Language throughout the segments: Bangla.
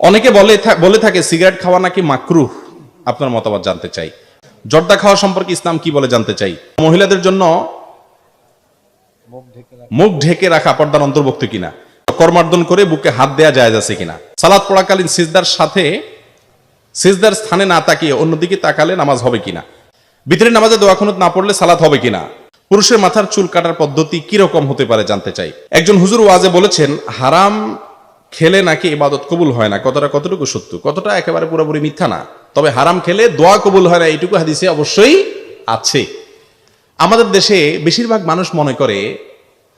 অনেকে বলে থাকে সিগারেট খাওয়া নাকি মাকরুহ। আপনার মতামত জানতে চাই। জর্দা খাওয়া সম্পর্কে ইসলাম কি বলে জানতে চাই। মহিলাদের জন্য মুখ ঢেকে রাখা পর্দার অন্তর্ভুক্ত কিনা, করমার্দন করে বুকে হাত দেয়া জায়েজ আছে কিনা, সালাত পড়াকালীন সিজদার স্থানে না তাকিয়ে অন্যদিকে তাকালে নামাজ হবে কিনা, ভিতরের নামাজে দোয়া কুনুত না পড়লে সালাত হবে কিনা, পুরুষের মাথার চুল কাটার পদ্ধতি কি রকম হতে পারে জানতে চাই। একজন হুজুর ওয়াজে বলেছেন হারাম খেলে নাকি ইবাদত কবুল হয় না। কতটুকু সত্য, কতটা একেবারে পুরোপুরি মিথ্যা না। তবে হারাম খেলে দোয়া কবুল হয় না এইটুকু হাদিসে অবশ্যই আছে। আমাদের দেশে বেশিরভাগ মানুষ মনে করে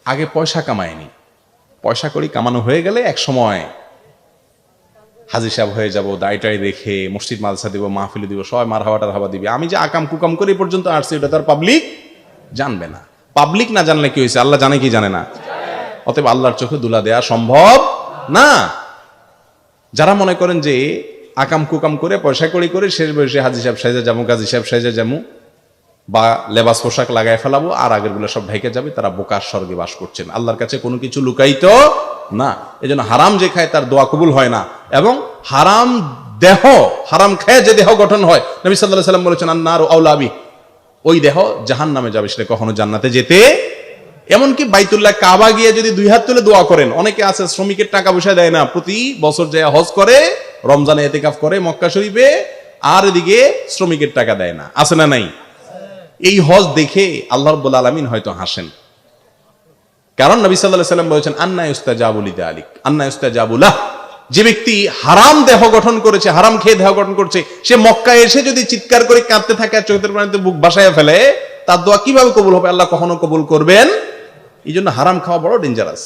আগে পয়সা কামায়নি, পয়সা করি কামানো হয়ে গেলে এক সময় হাজি সাহেব হয়ে যাব, দায়টাই রেখে মসজিদ মাদ্রাসা দিব, মাহফিল দিব, সবাই মারহাবা দিবে। আমি যে আকাম কুকাম করে পর্যন্ত আসছি এটা তার পাবলিক জানবে না। পাবলিক না জানলে কি হয়েছে, আল্লাহ জানে কি জানে না? অতএব আল্লাহর চোখে দুলা দেয়া সম্ভব না। যারা মনে করেন যে আকাম কুকাম করে পয়সা কড়ি করে শেষ বয়সে হাজি সাহেব সাইজা যাবো, গাজী সাহেব সাইজা যাবো, বা লেবাস পোশাক লাগায় ফেলাবো আর আগের গুলো সব ঢেকে যাবে, তারা বোকার স্বর্গে বাস করছেন। আল্লাহর কাছে কোনো কিছু লুকাইত না। এজন্য হারাম যে খায় তার দোয়া কবুল হয় না। এবং হারাম খায় যে দেহ গঠন হয়, নবী সাল্লাল্লাহু আলাইহি ওয়াসাল্লাম বলেছেন আন্নারু আউলা বিহি, ওই দেহ জাহান্নামে যাবে, সেটা কখনো জান্নাতে যেতে। এমনকি বাইতুল্লাহ কাবা গিয়ে যদি দুই হাত তুলে দোয়া করেন, অনেকে আছে শ্রমিকের টাকা পয়সা দেয় না, প্রতি বছর যায় হজ করে, রমজানে ইতিকাফ করে মক্কা শরীফে, আর এদিকে শ্রমিকের টাকা দেয় না, আছে না নাই? এই হজ দেখে আল্লাহ রাব্বুল আলামিন হয়তো হাসেন। কারণ নবী সাল্লাল্লাহু আলাইহি ওয়াসাল্লাম বলেছেন আন্না ইউস্তাজাবু লিযালিক, আন্না ইউস্তাজাবু লাহ। যে ব্যক্তি হারাম দেহ গঠন করেছে, হারাম খেয়ে দেহ গঠন করছে, সে মক্কায় এসে যদি চিৎকার করে কাঁদতে থাকে আর চোখের পানিতে বুক ভাসায় ফেলে, তার দোয়া কিভাবে কবুল হবে? আল্লাহ কখনো কবুল করবেন? এই জন্য হারাম খাওয়া বড় ডেঞ্জারাস।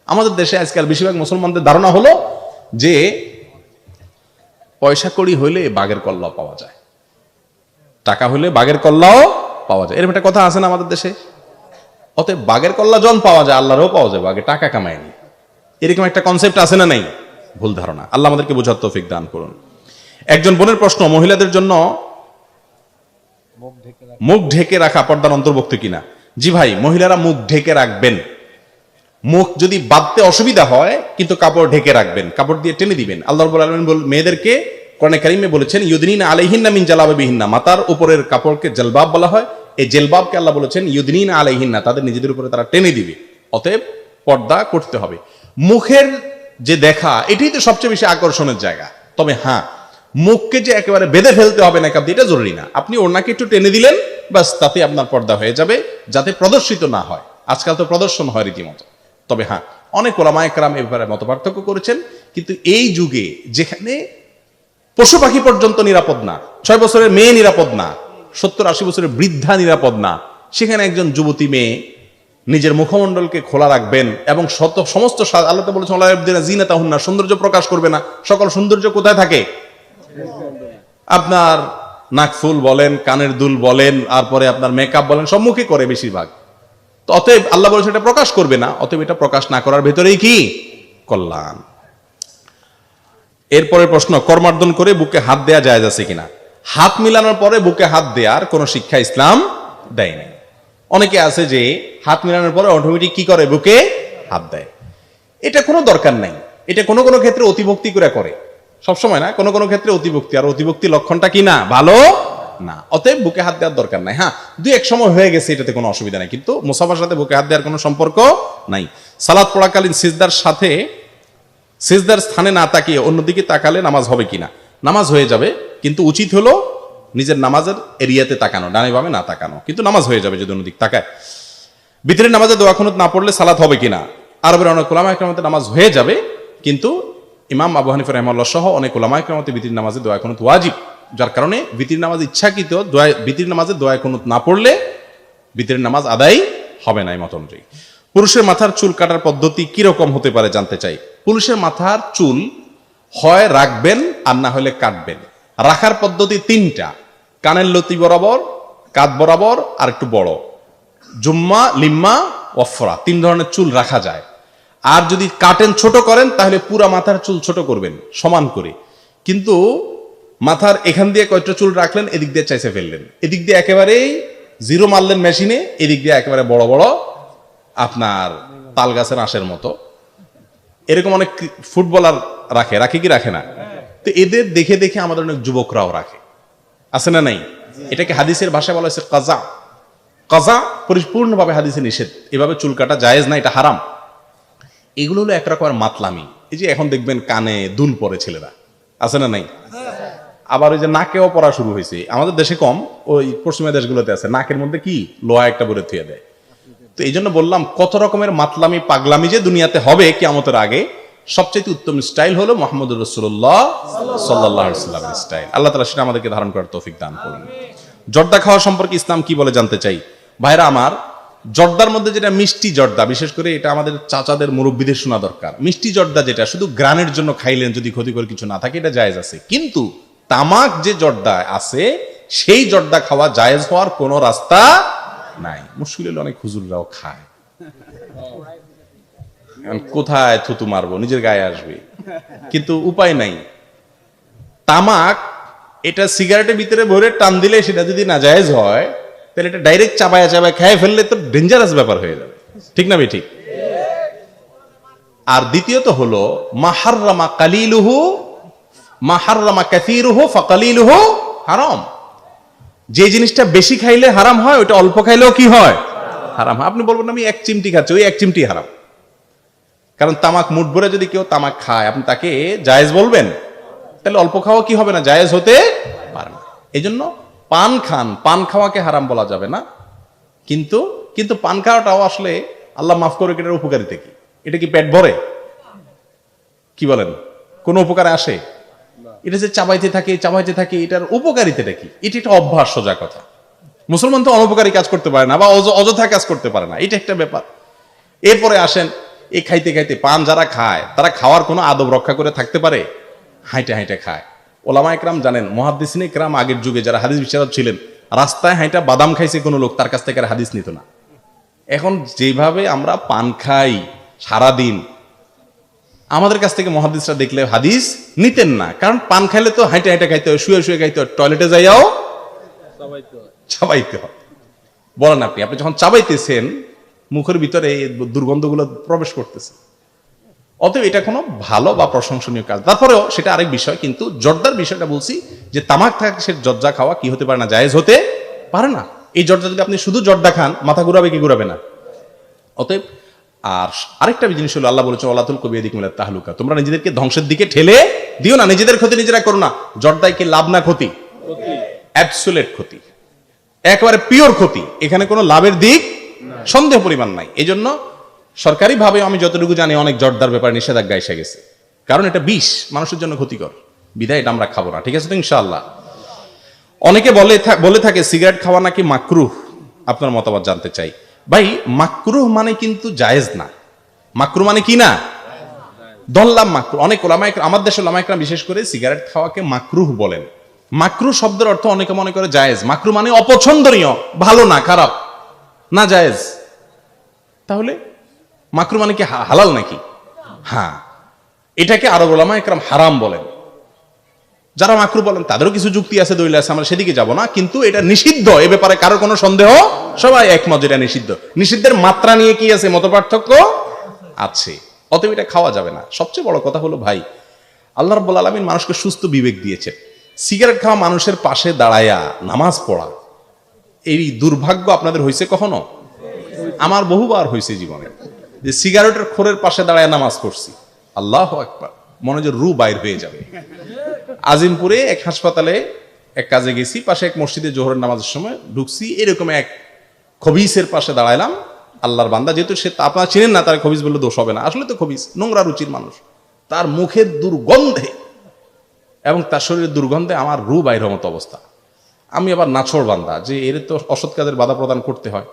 আমাদের দেশে আজকাল বেশিরভাগ মুসলমানদের ধারণা হলো যে পয়সা কড়ি হইলে বাঘের কল্লাও পাওয়া যায়, টাকা হইলে বাঘের কল্লাও পাওয়া যায়, এরকম একটা কথা আছে না আমাদের দেশে? অতএব বাঘের কল্লা জন পাওয়া যায়, আল্লাহরও পাওয়া যায়, আগে টাকা কামায়নি, এরকম একটা কনসেপ্ট আছে না নাই? ভুল ধারণা। আল্লাহ আমাদেরকে বোঝার তৌফিক দান করুন। একজন বোনের প্রশ্ন, মহিলাদের জন্য মুখ ঢেকে রাখা পর্দার অন্তর্ভুক্ত কিনা। জি ভাই, মহিলারা মুখ ঢেকে রাখবেন। মুখ যদি বাঁধতে অসুবিধা হয় কিন্তু কাপড় ঢেকে রাখবেন, কাপড় দিয়ে টেনে দিবেন। আল্লাহ রাব্বুল আলামিন মেয়েদেরকে কোরআনে কারীমে বলেছেন ইউদনিনা আলাইহিন্না মিন জালাবিবিহিন্না, মাথার উপরের কাপড়কে জলবাব বলা হয়। এই জলবাবকে আল্লাহ বলেছেন ইউদনিনা আলাইহিন্না, তাদের নিজেদের উপরে তারা টেনে দিবে। অতএব পর্দা করতে হবে। মুখের যে দেখা, এটাই তো সবচেয়ে বেশি আকর্ষণের জায়গা। তবে হ্যাঁ, মুখকে যে একেবারে বেঁধে ফেলতে হবে নেকাব দিয়ে, এটা জরুরি না। আপনি ওড়নাকে একটু টেনে দিলেন, বাস, তাতে আপনার পর্দা হয়ে যাবে, যাতে প্রদর্শিত না হয়। আজকাল তো প্রদর্শন হয় রীতিমতো। তবে হ্যাঁ, অনেক ওলামায়ে কেরাম এ ব্যাপারে মত পার্থক্য করেছেন। কিন্তু এই যুগে যেখানে পশু পাখি পর্যন্ত নিরাপদ না, 6 বছরের মেয়ে নিরাপদ না, 70-80 বছরের বৃদ্ধা নিরাপদ না, সেখানে একজন যুবতী মেয়ে নিজের মুখমণ্ডলকে খোলা রাখবেন এবং সমস্ত আল্লাহ তো বলেছেন ওয়ালা ইয়াবদিনা জিনাতাহুন্না, সৌন্দর্য প্রকাশ করবে না। সকল সৌন্দর্য কোথায় থাকে? আপনার নাকফুল বলেন, কানের দুল বলেন, তারপরে আপনার মেকআপ বলেন, সব মুখে করে বেশিরভাগ। তো অতএব আল্লাহ বলেছেন এটা প্রকাশ করবে না। অতএব এটা প্রকাশ না করার ভেতরেই কি কল্যাণ। এরপরে প্রশ্ন, করমার্দন করে বুকে হাত দেয়া জায়েজ আছে কিনা। হাত মিলানোর পরে বুকে হাত দেওয়ার কোন শিক্ষা ইসলাম দেয়নি। অনেকে আছে যে হাত মিলানোর পরে অটোমেটিক কি করে, বুকে হাত দেয়। এটা কোনো দরকার নাই। এটা কোনো কোনো ক্ষেত্রে অতিভক্তি করে, সবসময় না, কোনো কোনো ক্ষেত্রে অতিভক্তি। আর অতিভক্তি লক্ষণটা কি না, ভালো না। অতএব বুকে হাত দেওয়ার দরকার নাই। হ্যাঁ, 2-1 সময় হয়ে গেছে, এটাতে কোনো অসুবিধা নাই, কিন্তু মুসাফার সাথে বুকে হাত দেওয়ার কোনো সম্পর্ক নাই। সালাত পড়াকালীন সিজদার স্থানে না তাকিয়ে অন্যদিকে তাকালে নামাজ হবে কিনা। নামাজ হয়ে যাবে, কিন্তু উচিত হলো নিজের নামাজের এরিয়াতে তাকানো, ডানে বামে না তাকানো, কিন্তু নামাজ হয়ে যাবে যদি অন্যদিকে তাকায়। ভিতরের নামাজে দোয়া কুনুত না পড়লে সালাত হবে কিনা। আরবের অনেক উলামায়ে কেরামতে নামাজ হয়ে যাবে, কিন্তু ইমাম আবু হানিফা রাহিমাহুল্লাহ সহ অনেক উলামায়ে কেরামতে ভিতরের নামাজে দোয়া কুনুত ওয়াজিব, যার কারণে ভিতরের নামাজ ইচ্ছাকৃত ভিতরের নামাজে দোয়া কুনুত না পড়লে ভিতরের নামাজ আদায় হবে না। এই মত অনুযায়ী পুরুষের মাথার চুল কাটার পদ্ধতি কি রকম হতে পারে জানতে চাই। পুরুষের মাথার চুল হয় রাখবেন আর না হলে কাটবেন। রাখার পদ্ধতি 3টা, কানের লতি বরাবর, কাঁধ বরাবর, আর একটু বড়, জুম্মা, লিম্মা, ওয়ফরা, 3 ধরনের চুল রাখা যায়। আর যদি কাটেন, ছোট করেন, তাহলে পুরা মাথার চুল ছোট করবেন সমান করে। কিন্তু মাথার এখান দিয়ে কয়টা চুল রাখলেন, এদিক দিয়ে চাইছে ফেললেন, এদিক দিয়ে একেবারেই 0 মারলেন মেশিনে, এদিক দিয়ে একেবারে বড় বড় আপনার তাল গাছের আঁশের মতো এরকম অনেক ফুটবলার রাখে কি রাখে না? তো এদের দেখে দেখে আমাদের অনেক যুবকরাও রাখে, আছে না নাই? এটাকে হাদিসের ভাষায় বলা হয়েছে কাজা। কাজা পরিপূর্ণভাবে হাদিসে নিষেধ, এভাবে চুল কাটা জায়েজ না, এটা হারাম। এগুলো হলো একরকমের মাতলামি। এই যে এখন দেখবেন কানে দুল পরে ছেলেরা, আছে না নাই? আবার ওই যে নাকেও পরা শুরু হয়েছে, আমাদের দেশে কম, ওই পশ্চিমা দেশগুলোতে আছে, নাকের মধ্যে কি লোহা একটা বলে থুয়ে দেয়। তো এই জন্য বললাম কত রকমের মাতলামি পাগলামি যে দুনিয়াতে হবে কিয়ামতের আগে, সবচেয়ে উত্তম স্টাইল হলো মুহাম্মদুর রাসূলুল্লাহ সাল্লাল্লাহু আলাইহি ওয়াসাল্লামের স্টাইল। আল্লাহ তাআলা সেটা আমাদেরকে ধারণ করার তৌফিক দান করুন। জর্দা খাওয়া সম্পর্কে ইসলাম কি বলে জানতে চাই। ভাইরা আমার, জর্দার মধ্যে যেটা মিষ্টি জর্দা, বিশেষ করে এটা আমাদের চাচাদের মুরব্বীদের শোনা দরকার। মিষ্টি জর্দা যেটা শুধু গ্রানের জন্য খাইলেন, যদি ক্ষতিকর কিছু না থাকে, এটা জায়েজ আছে। কিন্তু তামাক যে জর্দা আছে, সেই জর্দা খাওয়া জায়েজ হওয়ার কোনো রাস্তা নাই। মুশকিল হলে অনেক হুজুররাও খায়, কোথায় থুতু মারবো, নিজের গায়ে আসবে, কিন্তু উপায় নাই। তামাক এটা সিগারেটের ভিতরে ভরে টান দিলে সেটা যদি না জায়েজ হয়, তাহলে এটা ডাইরেক্ট চাবায়া খেয়ে ফেললে তো ডেঞ্জারাস ব্যাপার হয়ে যাবে, ঠিক না ঠিক? আর দ্বিতীয়ত হলো মাহাররামা কালিলুহু মাহাররামা কাসীরুহু ফাকালিলুহু হারাম। যে জিনিসটা বেশি খাইলে হারাম হয়, ওটা অল্প খাইলেও কি হয়? হারাম। আপনি বলবেন আমি এক চিমটি খাচ্ছি, ওই এক চিমটি হারাম। কারণ তামাক মুঠ ভরে যদি কেউ তামাক খায়, আপনি তাকে জায়েজ বলবেন? তাহলে অল্প খাওয়া কি হবে না, জায়েজ হতে পারে না। এই জন্য পান খান, পান খাওয়াকে হারাম বলা যাবে না। কিন্তু কিন্তু পান খাওয়াটাও আসলে আল্লাহ মাফ করে, এটার উপকারিতা কি? এটা কি পেট ভরে? কি বলেন, কোন উপকারে আসে? এটা যে চাবাইতে থাকে, এটার উপকারিতাটা কি? এটা একটা অভ্যাস, সোজা কথা। মুসলমান তো অনউপকারী কাজ করতে পারে না, বা অযথা কাজ করতে পারে না, এটা একটা ব্যাপার। এরপরে আসেন, এই খাইতে খাইতে পান যারা খায়, তারা খাওয়ার কোনো আদব রক্ষা করে থাকতে পারে? হাইটে হাইটে খায়। ওলামা একরাম জানেন, মুহাদ্দিসিনে একরাম আগের যুগে যারা হাদিস বিশারদ ছিলেন, রাস্তায় হাইটা বাদাম খাইছে কোনো লোক, তার কাছ থেকে আর হাদিস নিত না। এখন যেভাবে আমরা পান খাই সারাদিন, আমাদের কাছ থেকে মুহাদ্দিসরা দেখলে হাদিস নিতেন না। কারণ পান খাইলে তো হাইটে হাইটে খাইতে হয়, শুয়ে শুয়ে খাইতে হয়, টয়লেটে যাইয়াও চাবাইতে হয়। বলেন আপনি যখন চাবাইতেছেন, মুখের ভিতরে এই দুর্গন্ধগুলো প্রবেশ করতেছে। অতএব এটা কোনো ভালো বা প্রশংসনীয় কাজ। তারপরেও সেটা আরেক বিষয়, কিন্তু জর্দার বিষয়টা বলছি যে তামাক থাকে, সে জর্দা খাওয়া কি হতে পারে না, জায়েজ হতে পারে না। এই জর্দা যদি আপনি শুধু জর্দা খান, মাথা ঘুরাবে কি ঘুরাবে না? অতএব আর আরেকটা জিনিস হলো, আল্লাহ বলেছেন ওয়ালা তুলকু বিয়াদিকুম ইলা তাহলুকা, তোমরা নিজেদেরকে ধ্বংসের দিকে ঠেলে দিও না, নিজেদের ক্ষতি নিজেরা করো না। জর্দায় কি লাভ না ক্ষতি? অ্যাবসোলিউট ক্ষতি, একেবারে পিওর ক্ষতি। এখানে কোনো লাভের দিক সন্দেহ পরিমাণ নাই। এই জন্য সরকারিভাবে আমি যতটুকু জানি, অনেক জর্দার ব্যাপারে নিষেধাজ্ঞা এসে গেছে, কারণ এটা বিষ, মানুষের জন্য ক্ষতিকর, বিধায় এটা আমরা খাবো না। ঠিক আছে তো ইনশাআল্লাহ? অনেকে বলে থাকে সিগারেট খাওয়া নাকি মাকরুহ। আপনার মতামত জানতে চাই। ভাই, মাকরুহ মানে কিন্তু জায়েজ না। মাকরুহ মানে কি না? ধরলাম মাকরুহ। অনেক ওলামা, আমার দেশের ওলামা একরাম বিশেষ করে সিগারেট খাওয়াকে মাকরুহ বলেন। মাকরুহ শব্দের অর্থ অনেকে মনে করে জায়েজ। মাকরুহ মানে অপছন্দনীয়, ভালো না, খারাপ না, জায়েজ। তাহলে মাকরুহ মানে কি হালাল নাকি? হ্যাঁ, এটাকে আরব ওলামা একরাম হারাম বলেন। যারা মাকরুহ বলেন তাদেরও কিছু যুক্তি আছে, দলিল আছে, আমরা সেদিকে যাব না। কিন্তু এটা নিষিদ্ধ, এ ব্যাপারে কারো কোনো সন্দেহ, সবাই একমত এটা নিষিদ্ধ। নিষিদ্ধের মাত্রা নিয়ে কি আছে, মতপার্থক্য আছে। অতএব এটা খাওয়া যাবে না। সবচেয়ে বড় কথা হলো ভাই, আল্লাহ রাব্বুল আলামিন মানুষকে সুস্থ বিবেক দিয়েছে। সিগারেট খাওয়া মানুষের পাশে দাঁড়ায়া নামাজ পড়া, এই দুর্ভাগ্য আপনাদের হয়েছে কখনো? আমার বহুবার হয়েছে জীবনে, যে সিগারেটের খোরের পাশে দাঁড়ায় নামাজ পড়ছি। আল্লাহু আকবার, মনে হয় রু বাইর হয়ে যাবে। আজিমপুরে এক হাসপাতালে এক কাজে গেছি, পাশে এক মসজিদে জোহরের নামাজের সময় ঢুকছি, এরকম এক খবিসের পাশে দাঁড়াইলাম। আল্লাহর বান্দা, যেহেতু সে আপনারা চিনেন না, তার খবিস বললে দোষ হবে না, আসলে তো খবিস নোংরা রুচির মানুষ। তার মুখের দুর্গন্ধে এবং তার শরীরের দুর্গন্ধে আমার রু বাইর মতো অবস্থা। আমি আবার নাছোড় বান্দা, যে এর তো অসৎ কাজের বাধা প্রদান করতে হয়,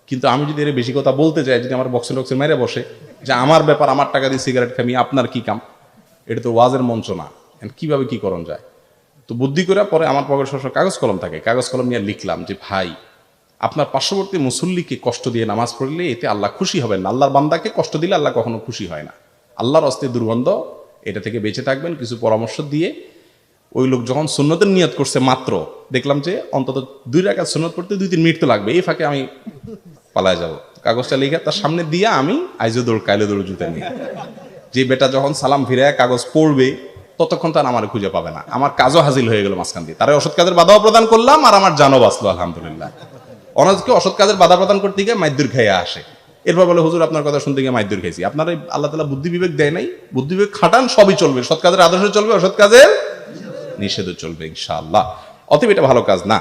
কিন্তু আমি যদি এর বেশি কথা বলতে চাই, যদি আমার বক্সে টক্সে মেরে বসে যে আমার ব্যাপার, আমার টাকা দিয়ে সিগারেট খামি, আপনার কি কাম, এটা তো ওয়াজের মঞ্চ না, কিভাবে কি করণ যায়। তো বুদ্ধি করে পরে আমার পকেটে সবসময় কাগজ কলম থাকে, কাগজ কলম নিয়ে লিখলাম যে ভাই, আপনার পার্শ্ববর্তী মুসল্লিকে কষ্ট দিয়ে নামাজ পড়লে এতে আল্লাহ খুশি হবেন না। আল্লাহর বান্দাকে কষ্ট দিলে আল্লাহ কখনো খুশি হয় না। আল্লাহর হস্তে দুর্গন্ধ, এটা থেকে বেঁচে থাকবেন। কিছু পরামর্শ দিয়ে ওই লোক যখন সুন্নতের নিয়ত করছে, মাত্র দেখলাম যে অন্তত 2 রাকাত সুন্নত পড়তে 2-3 মিনিট তো লাগবে। এই ফাঁকে আমি পালায় যাব, কাগজটা লিখে তার সামনে দিয়ে আমি আইজো দৌড় কাইলে দৌড় জুতা নিয়ে যে বেটা যখন সালাম ফিরায় কাগজ পড়বে ততক্ষণ তার আমার খুঁজে পাবে না, আমার কাজও হাজির হয়ে গেল মাঝখান দিয়ে, তারা অসৎ কাজের বাধাও প্রদান করলাম আর আমার জানও বাঁচলো আলহামদুলিল্লাহ। অনাজকে অসৎ কাজের বাধা প্রদান করতে গিয়ে মাইদুর খাইয়া আসে, এরপর বলে হুজুর আপনার কথা শুনতে গিয়ে মাইদুর খাইছি। আপনারা আল্লাহ তাআলা বুদ্ধি বিবেক দেয় নাই, বুদ্ধি বিবেক খাটান, সবই চলবে, সৎ কাজের আদর্শ চলবে, অসৎ কাজের নিষেধও চলবে ইনশাআল্লাহ। অতএব এটা ভালো কাজ না।